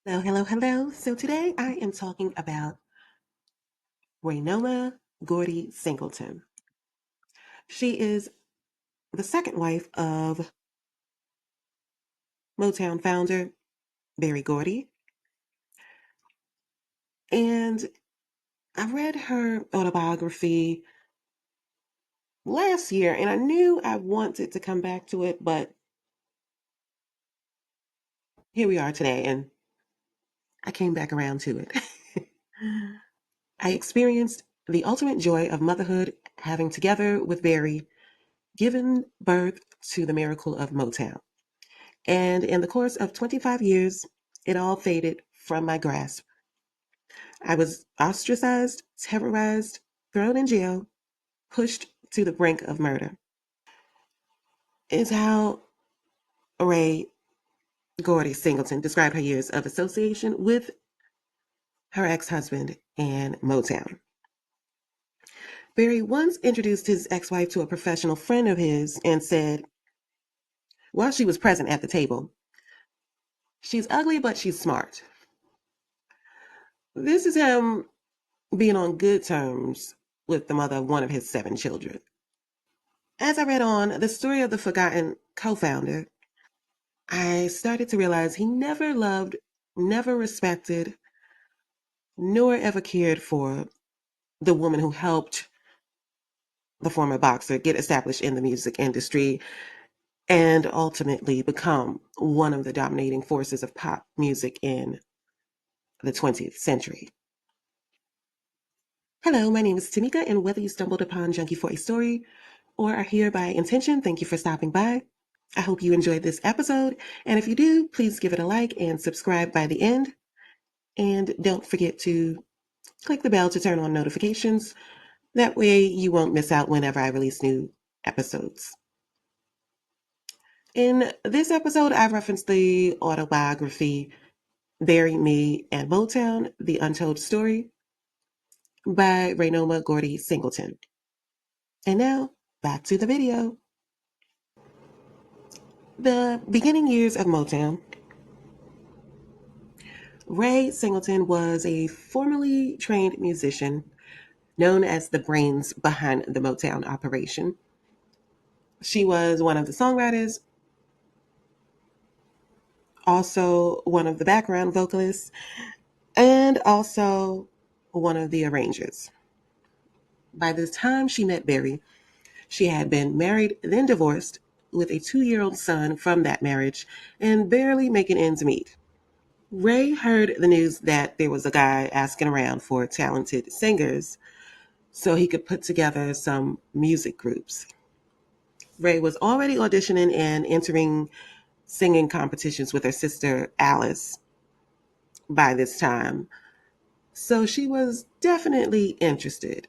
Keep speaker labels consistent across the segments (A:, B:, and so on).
A: Hello, hello, hello. So today I am talking about Ray Gordy Singleton. She is the second wife of Motown founder Berry Gordy. And I read her autobiography last year and I knew I wanted to come back to it, but here we are today and I came back around to it. I experienced the ultimate joy of motherhood, having together with Berry given birth to the miracle of Motown. And in the course of 25 years, it all faded from my grasp. I was ostracized, terrorized, thrown in jail, pushed to the brink of murder. Is how Ray Gordy Singleton described her years of association with her ex-husband and Motown. Barry once introduced his ex-wife to a professional friend of his and said, while she was present at the table, "She's ugly, but she's smart." This is him being on good terms with the mother of one of his 7 children. As I read on the story of the forgotten co founder, I started to realize he never loved, never respected, nor ever cared for the woman who helped the former boxer get established in the music industry and ultimately become one of the dominating forces of pop music in the 20th century. Hello, my name is Tamika, and whether you stumbled upon Junkie for a Story or are here by intention, thank you for stopping by. I hope you enjoyed this episode, and if you do, please give it a like and subscribe by the end. And don't forget to click the bell to turn on notifications. That way you won't miss out whenever I release new episodes. In this episode, I referenced the autobiography Bury Me and Motown, The Untold Story by Ray Gordy Singleton. And now, back to the video. The beginning years of Motown. Ray Singleton was a formerly trained musician known as the brains behind the Motown operation. She was one of the songwriters, also one of the background vocalists, and also one of the arrangers. By the time she met Berry, she had been married, then divorced, with a 2-year-old son from that marriage, and barely making ends meet. Ray heard the news that there was a guy asking around for talented singers so he could put together some music groups. Ray was already auditioning and entering singing competitions with her sister Alice by this time, so she was definitely interested.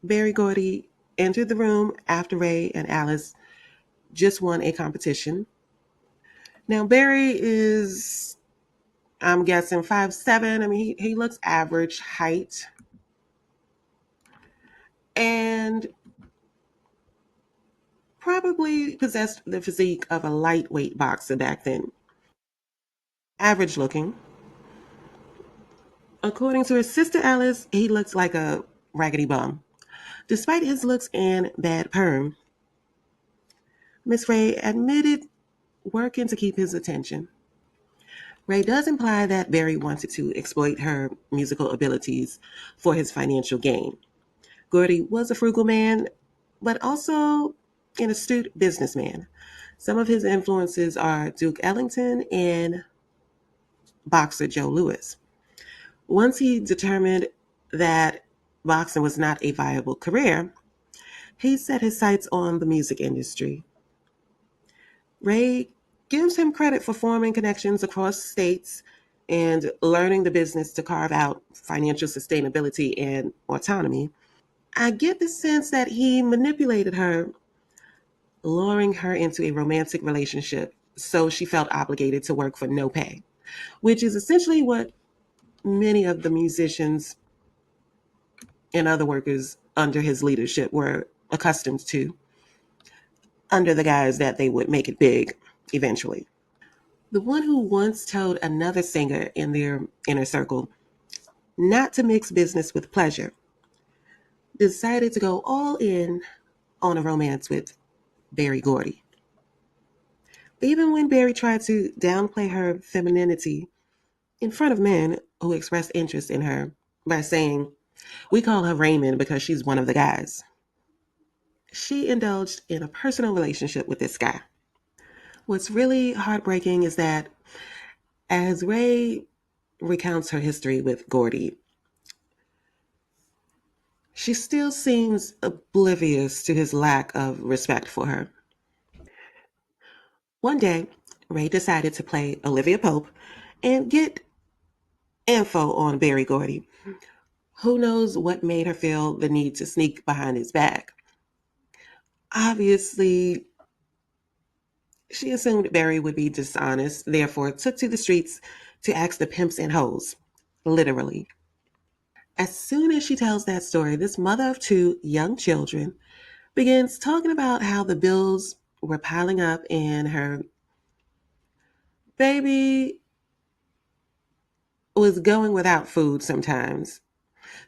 A: Berry Gordy entered the room after Ray and Alice just won a competition. Now, Barry is, I'm guessing, 5'7". I mean, he looks average height. And probably possessed the physique of a lightweight boxer back then. Average looking. According to his sister Alice, he looks like a raggedy bum. Despite his looks and bad perm, Miss Ray admitted working to keep his attention. Ray does imply that Barry wanted to exploit her musical abilities for his financial gain. Gordy was a frugal man, but also an astute businessman. Some of his influences are Duke Ellington and boxer Joe Louis. Once he determined that boxing was not a viable career, he set his sights on the music industry. Ray gives him credit for forming connections across states and learning the business to carve out financial sustainability and autonomy. I get the sense that he manipulated her, luring her into a romantic relationship so she felt obligated to work for no pay, which is essentially what many of the musicians and other workers under his leadership were accustomed to, under the guise that they would make it big eventually. The one who once told another singer in their inner circle not to mix business with pleasure decided to go all in on a romance with Berry Gordy. Even when Berry tried to downplay her femininity in front of men who expressed interest in her by saying, "We call her Raymond because she's one of the guys," she indulged in a personal relationship with this guy. What's really heartbreaking is that as Ray recounts her history with Gordy, she still seems oblivious to his lack of respect for her. One day, Ray decided to play Olivia Pope and get info on Berry Gordy. Who knows what made her feel the need to sneak behind his back? Obviously, she assumed Barry would be dishonest, therefore took to the streets to ask the pimps and hoes. Literally. As soon as she tells that story, this mother of two young children begins talking about how the bills were piling up and her baby was going without food sometimes.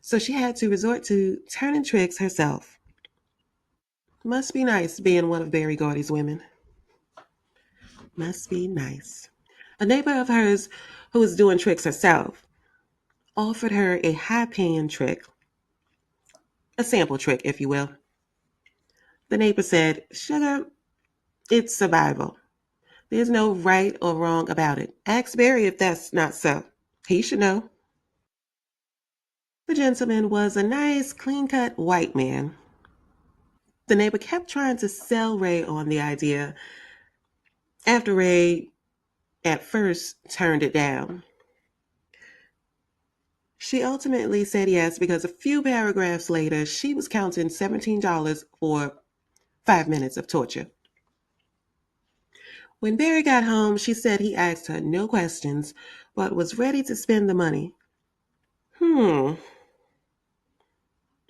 A: So she had to resort to turning tricks herself. Must be nice being one of Barry Gordy's women. Must be nice. A neighbor of hers who was doing tricks herself offered her a high paying trick, a sample trick, if you will. The neighbor said, "Sugar, it's survival. There's no right or wrong about it. Ask Barry if that's not so. He should know." The gentleman was a nice, clean cut white man. The neighbor kept trying to sell Ray on the idea after Ray at first turned it down. She ultimately said yes because a few paragraphs later, she was counting $17 for 5 minutes of torture. When Barry got home, she said he asked her no questions, but was ready to spend the money. Hmm.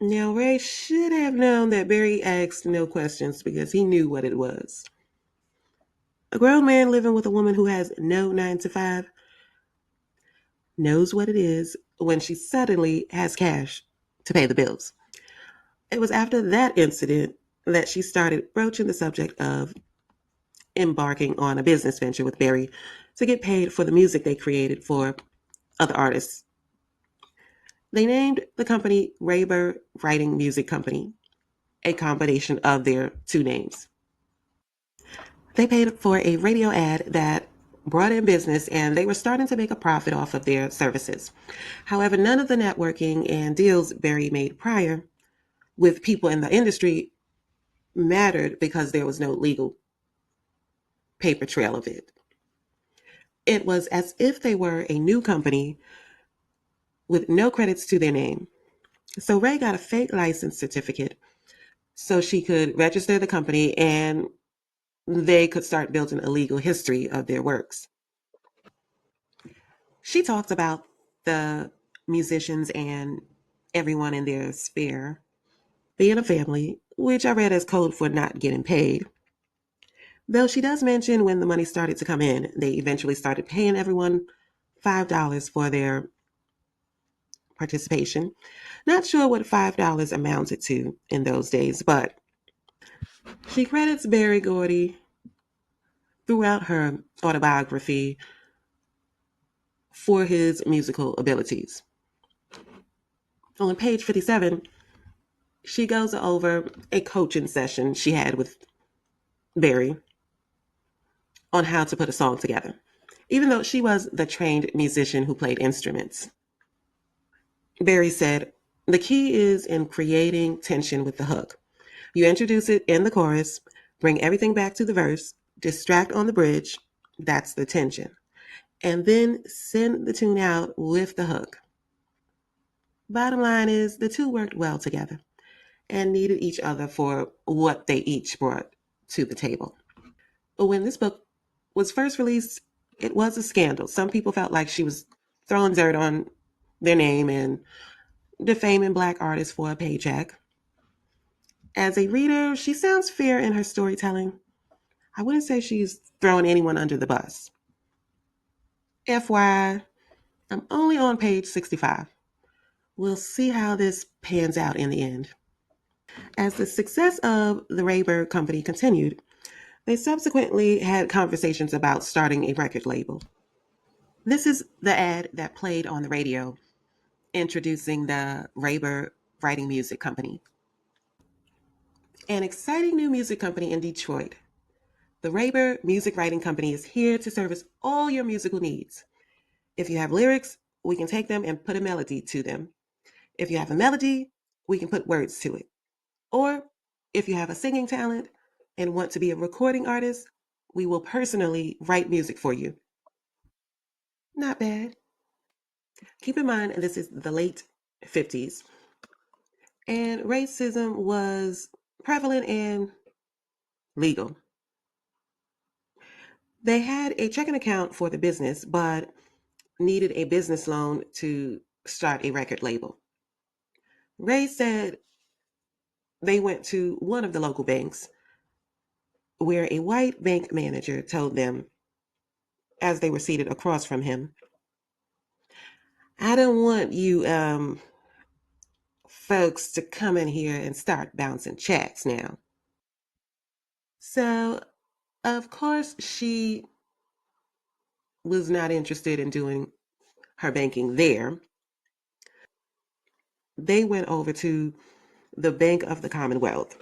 A: Now, Ray should have known that Barry asked no questions because he knew what it was. A grown man living with a woman who has no 9 to 5 knows what it is when she suddenly has cash to pay the bills. It was after that incident that she started broaching the subject of embarking on a business venture with Barry to get paid for the music they created for other artists. They named the company Rayber Writing Music Company, a combination of their two names. They paid for a radio ad that brought in business and they were starting to make a profit off of their services. However, none of the networking and deals Barry made prior with people in the industry mattered because there was no legal paper trail of it. It was as if they were a new company with no credits to their name. So Ray got a fake license certificate so she could register the company and they could start building a legal history of their works. She talked about the musicians and everyone in their sphere being a family, which I read as code for not getting paid. Though she does mention when the money started to come in, they eventually started paying everyone $5 for their participation. Not sure what $5 amounted to in those days, but she credits Barry Gordy throughout her autobiography for his musical abilities. On page 57, she goes over a coaching session she had with Barry on how to put a song together, even though she was the trained musician who played instruments. Barry said, "The key is in creating tension with the hook. You introduce it in the chorus, bring everything back to the verse, distract on the bridge, that's the tension, and then send the tune out with the hook." Bottom line is, the two worked well together and needed each other for what they each brought to the table. When this book was first released, it was a scandal. Some people felt like she was throwing dirt on their name and defaming Black artists for a paycheck. As a reader, she sounds fair in her storytelling. I wouldn't say she's throwing anyone under the bus. FYI, I'm only on page 65. We'll see how this pans out in the end. As the success of the Rayburn Company continued, they subsequently had conversations about starting a record label. This is the ad that played on the radio introducing the Rayburn Writing Music Company, an exciting new music company in Detroit. The Rayburn Music Writing Company is here to service all your musical needs. If you have lyrics, we can take them and put a melody to them. If you have a melody, we can put words to it. Or if you have a singing talent and want to be a recording artist, we will personally write music for you. Not bad. Keep in mind, this is the late 50s, and racism was prevalent and legal. They had a checking account for the business, but needed a business loan to start a record label. Ray said they went to one of the local banks where a white bank manager told them, as they were seated across from him, I don't want you folks to come in here and start bouncing checks now. So, of course, she was not interested in doing her banking there. They went over to the Bank of the Commonwealth,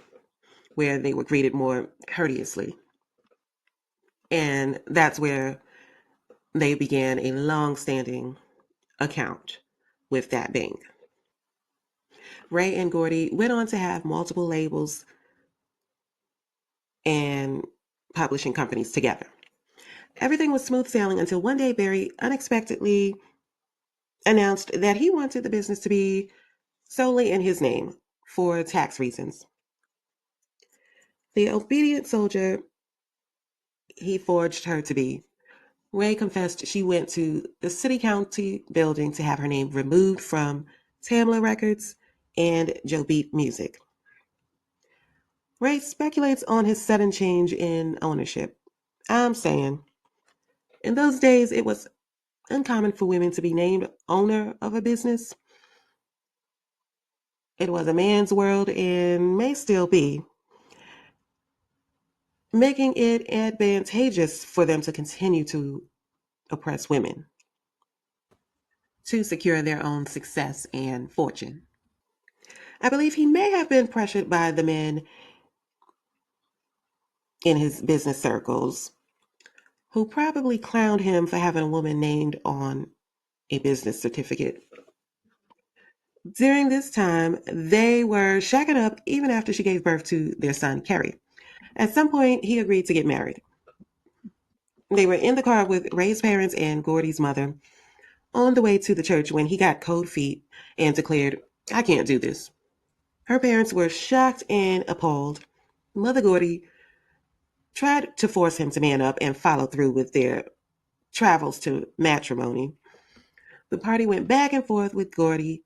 A: where they were greeted more courteously. And that's where they began a long standing account with that bank. Ray and Gordy went on to have multiple labels and publishing companies together. Everything was smooth sailing until one day Barry unexpectedly announced that he wanted the business to be solely in his name for tax reasons. The obedient soldier he forged her to be, Ray confessed she went to the city county building to have her name removed from Tamla Records and Joe Beat Music. Ray speculates on his sudden change in ownership. I'm saying, in those days, it was uncommon for women to be named owner of a business. It was a man's world and may still be, making it advantageous for them to continue to oppress women to secure their own success and fortune. I believe he may have been pressured by the men in his business circles who probably clowned him for having a woman named on a business certificate. During this time, they were shacking up even after she gave birth to their son, Kerry. At some point, he agreed to get married. They were in the car with Ray's parents and Gordy's mother on the way to the church when he got cold feet and declared, I can't do this. Her parents were shocked and appalled. Mother Gordy tried to force him to man up and follow through with their travels to matrimony. The party went back and forth with Gordy,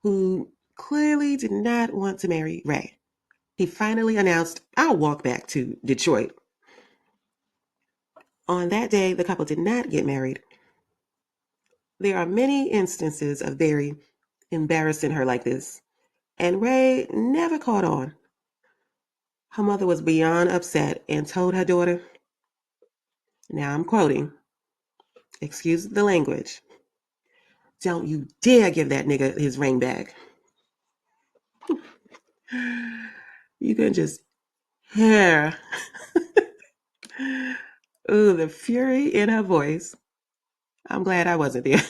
A: who clearly did not want to marry Ray. He finally announced, I'll walk back to Detroit. On that day, the couple did not get married. There are many instances of Barry embarrassing her like this, and Ray never caught on. Her mother was beyond upset and told her daughter, now I'm quoting, excuse the language, don't you dare give that nigga his ring back. You can just hear, ooh, the fury in her voice. I'm glad I wasn't there.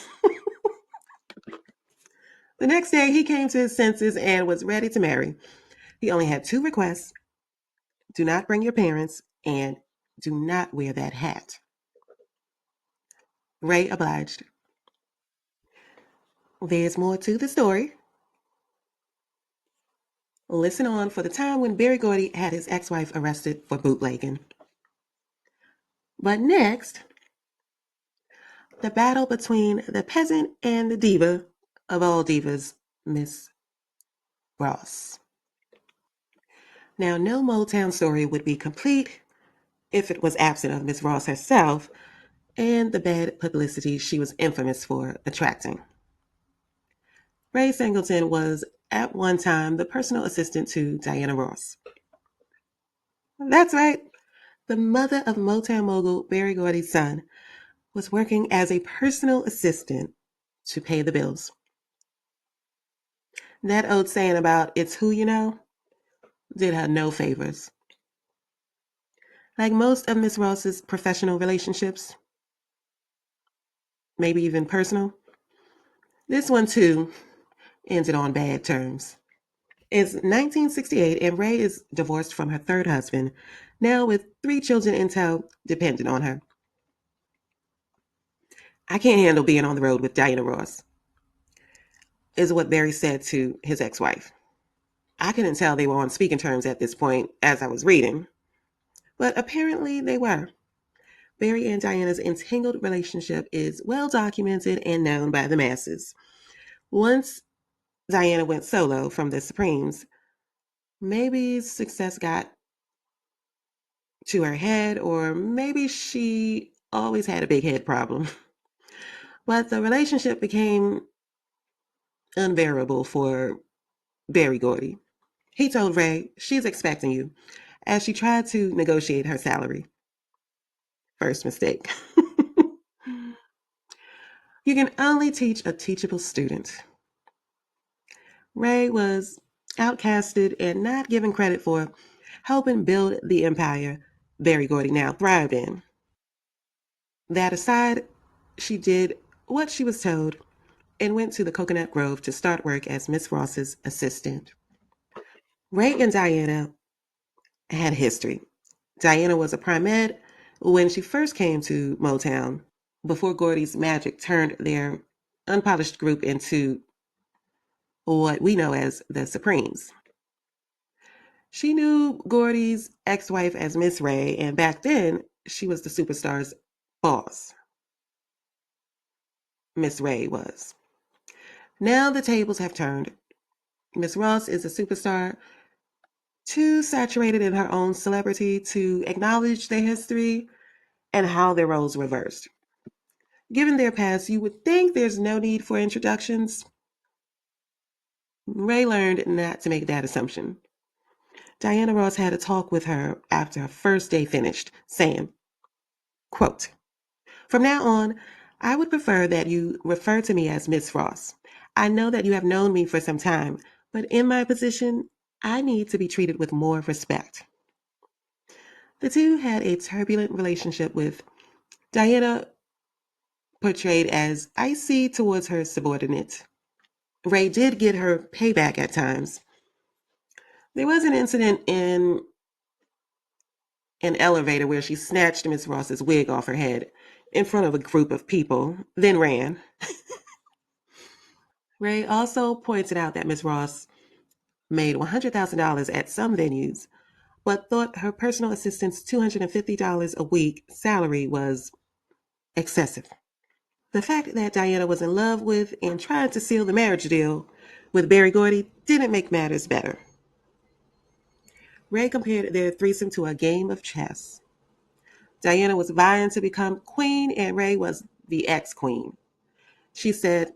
A: The next day, he came to his senses and was ready to marry. He only had two requests: do not bring your parents and do not wear that hat. Ray obliged. There's more to the story. Listen on for the time when Barry Gordy had his ex-wife arrested for bootlegging. But next, the battle between the peasant and the diva of all divas, Miss Ross. Now, no Motown story would be complete if it was absent of Miss Ross herself, and the bad publicity she was infamous for attracting. Ray Singleton was at one time the personal assistant to Diana Ross. That's right, the mother of Motown mogul Berry Gordy's son was working as a personal assistant to pay the bills. That old saying about it's who you know did her no favors. Like most of Miss Ross's professional relationships, maybe even personal, this one too ended on bad terms. It's 1968 and Ray is divorced from her third husband, now with three children in tow dependent on her. I can't handle being on the road with Diana Ross, is what Barry said to his ex wife. I couldn't tell they were on speaking terms at this point as I was reading, but apparently they were. Barry and Diana's entangled relationship is well documented and known by the masses. Once Diana went solo from the Supremes, maybe success got to her head, or maybe she always had a big head problem. But the relationship became unbearable for Barry Gordy. He told Ray, "She's expecting you," as she tried to negotiate her salary. First mistake. You can only teach a teachable student. Ray was outcasted and not given credit for helping build the empire Barry Gordy now thrived in. That aside, she did what she was told and went to the Coconut Grove to start work as Miss Ross's assistant. Ray and Diana had history. Diana was a primate when she first came to Motown, before Gordy's magic turned their unpolished group into what we know as the Supremes. She knew Gordy's ex wife as Miss Ray, and back then she was the superstar's boss. Miss Ray was. Now the tables have turned. Miss Ross is a superstar, too saturated in her own celebrity to acknowledge their history and how their roles reversed. Given their past, you would think there's no need for introductions. Ray learned not to make that assumption. Diana Ross had a talk with her after her first day finished, saying, quote, "From now on, I would prefer that you refer to me as Miss Ross. I know that you have known me for some time, but in my position, I need to be treated with more respect." The two had a turbulent relationship, with Diana portrayed as icy towards her subordinate. Ray did get her payback at times. There was an incident in an elevator where she snatched Miss Ross's wig off her head in front of a group of people, then ran. Ray also pointed out that Miss Ross made $100,000 at some venues, but thought her personal assistant's $250 a week salary was excessive. The fact that Diana was in love with and tried to seal the marriage deal with Berry Gordy didn't make matters better. Ray compared their threesome to a game of chess. Diana was vying to become queen, and Ray was the ex queen. She said,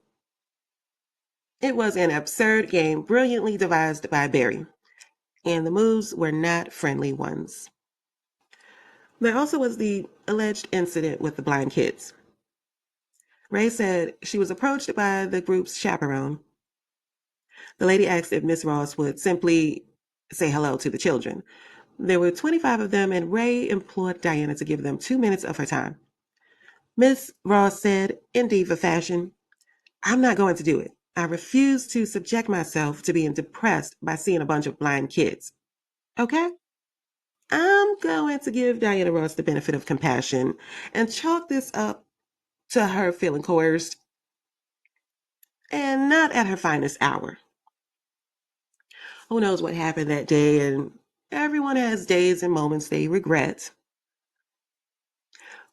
A: "It was an absurd game brilliantly devised by Berry, and the moves were not friendly ones." There also was the alleged incident with the blind kids. Ray said she was approached by the group's chaperone. The lady asked if Miss Ross would simply say hello to the children. There were 25 of them, and Ray implored Diana to give them 2 minutes of her time. Miss Ross said, in diva fashion, "I'm not going to do it. I refuse to subject myself to being depressed by seeing a bunch of blind kids. Okay? I'm going to give Diana Ross the benefit of compassion and chalk this up to her feeling coerced and not at her finest hour." Who knows what happened that day, and everyone has days and moments they regret.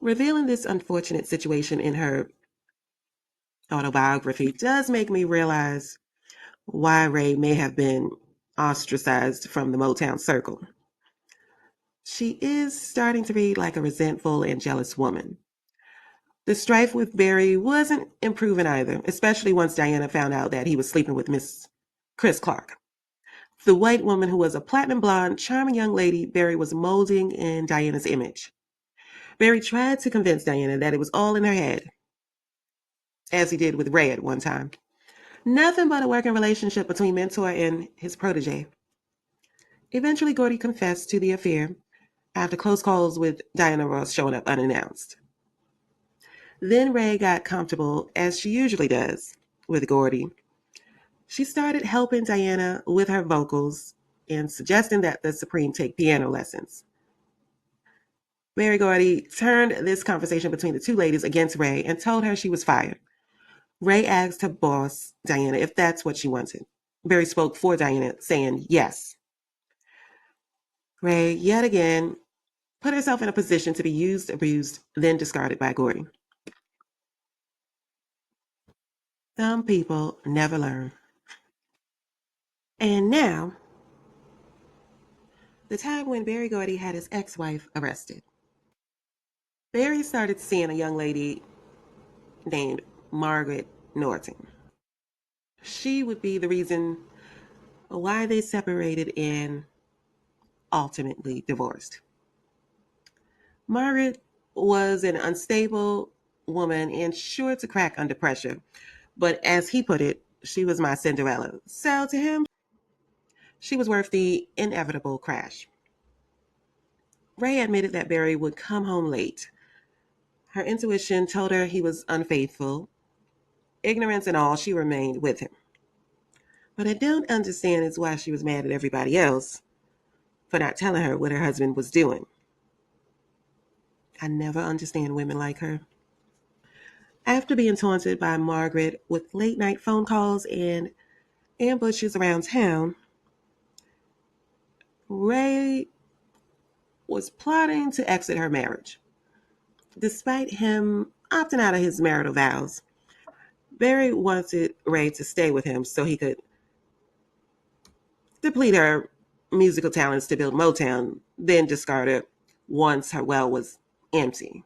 A: Revealing this unfortunate situation in her autobiography does make me realize why Ray may have been ostracized from the Motown circle. She is starting to read like a resentful and jealous woman. The strife with Barry wasn't improving either, especially once Diana found out that he was sleeping with Miss Chris Clark, the white woman who was a platinum blonde, charming young lady Barry was molding in Diana's image. Barry tried to convince Diana that it was all in her head, as he did with Ray at one time. Nothing but a working relationship between mentor and his protege. Eventually, Gordy confessed to the affair after close calls with Diana Ross showing up unannounced. Then Ray got comfortable, as she usually does, with Gordy. She started helping Diana with her vocals and suggesting that the Supreme take piano lessons. Mary Gordy turned this conversation between the two ladies against Ray and told her she was fired. Ray asked her boss, Diana, if that's what she wanted. Barry spoke for Diana, saying yes. Ray, yet again, put herself in a position to be used, abused, then discarded by Gordy. Some people never learn. And now, the time when Barry Gordy had his ex-wife arrested. Barry started seeing a young lady named Margaret Norton. She would be the reason why they separated and ultimately divorced. Margaret was an unstable woman and sure to crack under pressure, but as he put it, she was my Cinderella. So to him, she was worth the inevitable crash. Ray admitted that Barry would come home late. Her intuition told her he was unfaithful. Ignorance and all, she remained with him. What I don't understand is why she was mad at everybody else for not telling her what her husband was doing. I never understand women like her. After being taunted by Margaret with late night phone calls and ambushes around town, Ray was plotting to exit her marriage. Despite him opting out of his marital vows, Barry wanted Ray to stay with him so he could deplete her musical talents to build Motown, then discard her once her well was empty.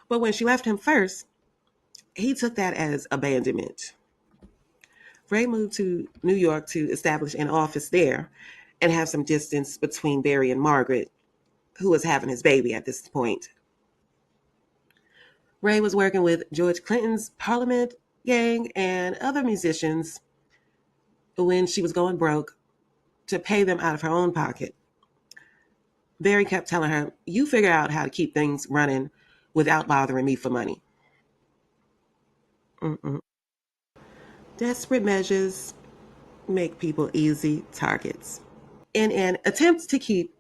A: But when she left him first, he took that as abandonment. Ray moved to New York to establish an office there and have some distance between Barry and Margaret, who was having his baby at this point. Ray was working with George Clinton's Parliament gang and other musicians when she was going broke to pay them out of her own pocket. Barry kept telling her, "You figure out how to keep things running without bothering me for money." Mm-mm. Desperate measures make people easy targets. In an attempt to keep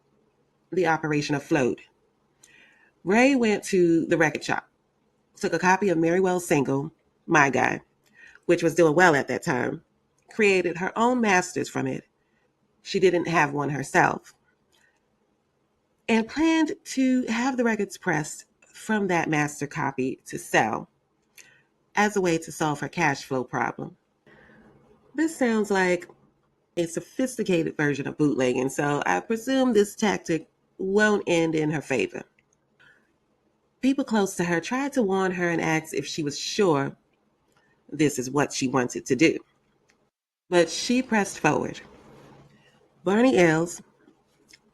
A: the operation afloat, Ray went to the record shop, took a copy of Mary Wells' single, My Guy, which was doing well at that time, created her own masters from it. She didn't have one herself, and planned to have the records pressed from that master copy to sell as a way to solve her cash flow problem. This sounds like a sophisticated version of bootlegging, so I presume this tactic won't end in her favor. People close to her tried to warn her and ask if she was sure this is what she wanted to do. But she pressed forward. Barney Ells,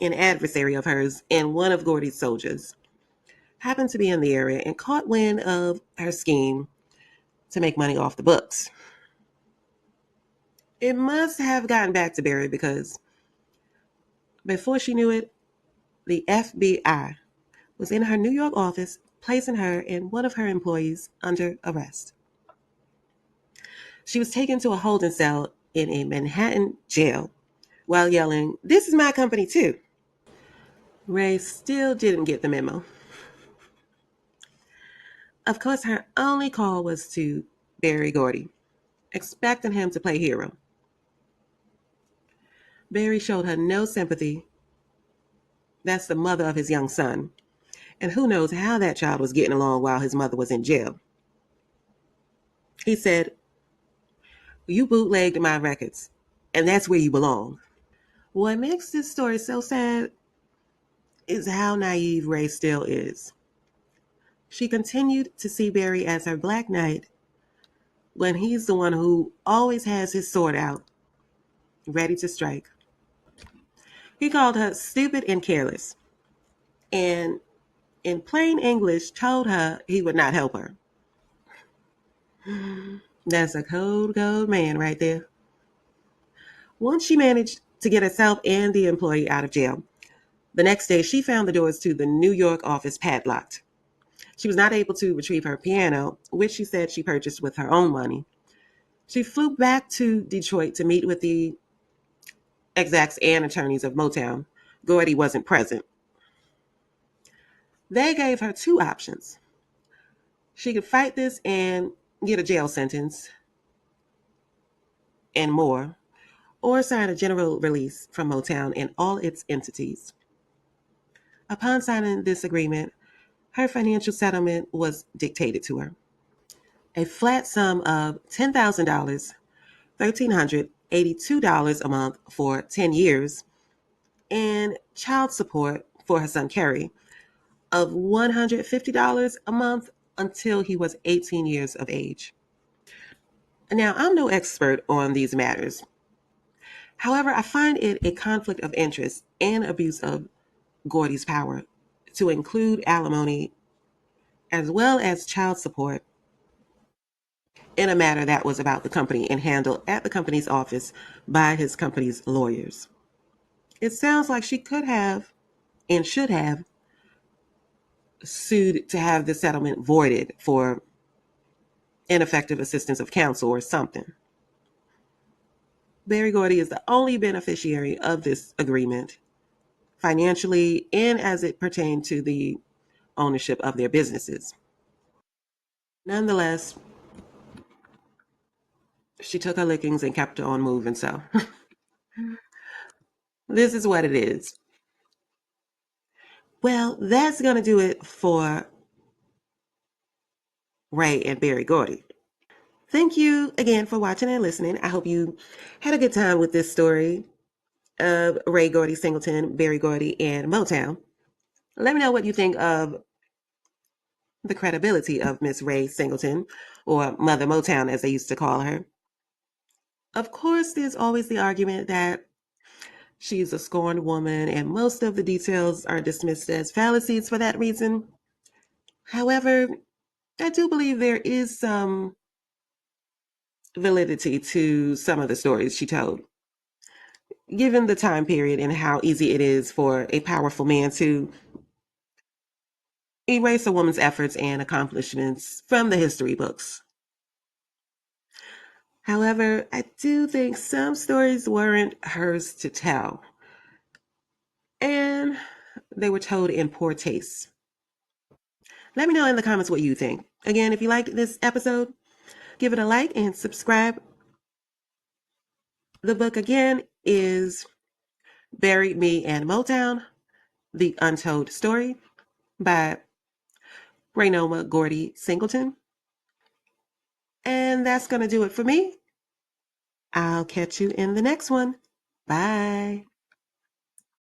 A: an adversary of hers and one of Gordy's soldiers, happened to be in the area and caught wind of her scheme to make money off the books. It must have gotten back to Barry because before she knew it, the FBI was in her New York office, placing her and one of her employees under arrest. She was taken to a holding cell in a Manhattan jail while yelling, "This is my company too." Ray still didn't get the memo. Of course, her only call was to Barry Gordy, expecting him to play hero. Barry showed her no sympathy. That's the mother of his young son. And who knows how that child was getting along while his mother was in jail. He said, "You bootlegged my records, and that's where you belong." What makes this story so sad is how naive Ray still is. She continued to see Barry as her Black Knight when he's the one who always has his sword out, ready to strike. He called her stupid and careless, and in plain English told her he would not help her. That's a cold, cold man right there. Once she managed to get herself and the employee out of jail, the next day she found the doors to the New York office padlocked. She was not able to retrieve her piano, which she said she purchased with her own money. She flew back to Detroit to meet with the execs and attorneys of Motown. Gordy wasn't present. They gave her two options. She could fight this and get a jail sentence and more, or sign a general release from Motown and all its entities. Upon signing this agreement, her financial settlement was dictated to her. A flat sum of $10,000, $1,382 a month for 10 years, and child support for her son Kerry of $150 a month until he was 18 years of age. Now, I'm no expert on these matters. However, I find it a conflict of interest and abuse of Gordy's power to include alimony as well as child support in a matter that was about the company and handled at the company's office by his company's lawyers. It sounds like she could have and should have sued to have the settlement voided for ineffective assistance of counsel or something. Barry Gordy is the only beneficiary of this agreement, financially and as it pertained to the ownership of their businesses. Nonetheless, she took her lickings and kept on moving. So this is what it is. Well, that's going to do it for Ray and Barry Gordy. Thank you again for watching and listening. I hope you had a good time with this story of Ray Gordy, Singleton, Barry Gordy, and Motown. Let me know what you think of the credibility of Miss Ray Singleton, or Mother Motown as they used to call her. Of course, there's always the argument that she's a scorned woman, and most of the details are dismissed as fallacies for that reason. However, I do believe there is some validity to some of the stories she told, given the time period and how easy it is for a powerful man to erase a woman's efforts and accomplishments from the history books. However, I do think some stories weren't hers to tell, and they were told in poor taste. Let me know in the comments what you think. Again, if you liked this episode, give it a like and subscribe. The book again is Bury Me and Motown, The Untold Story by Ray Gordy Singleton. And that's going to do it for me. I'll catch you in the next one. Bye.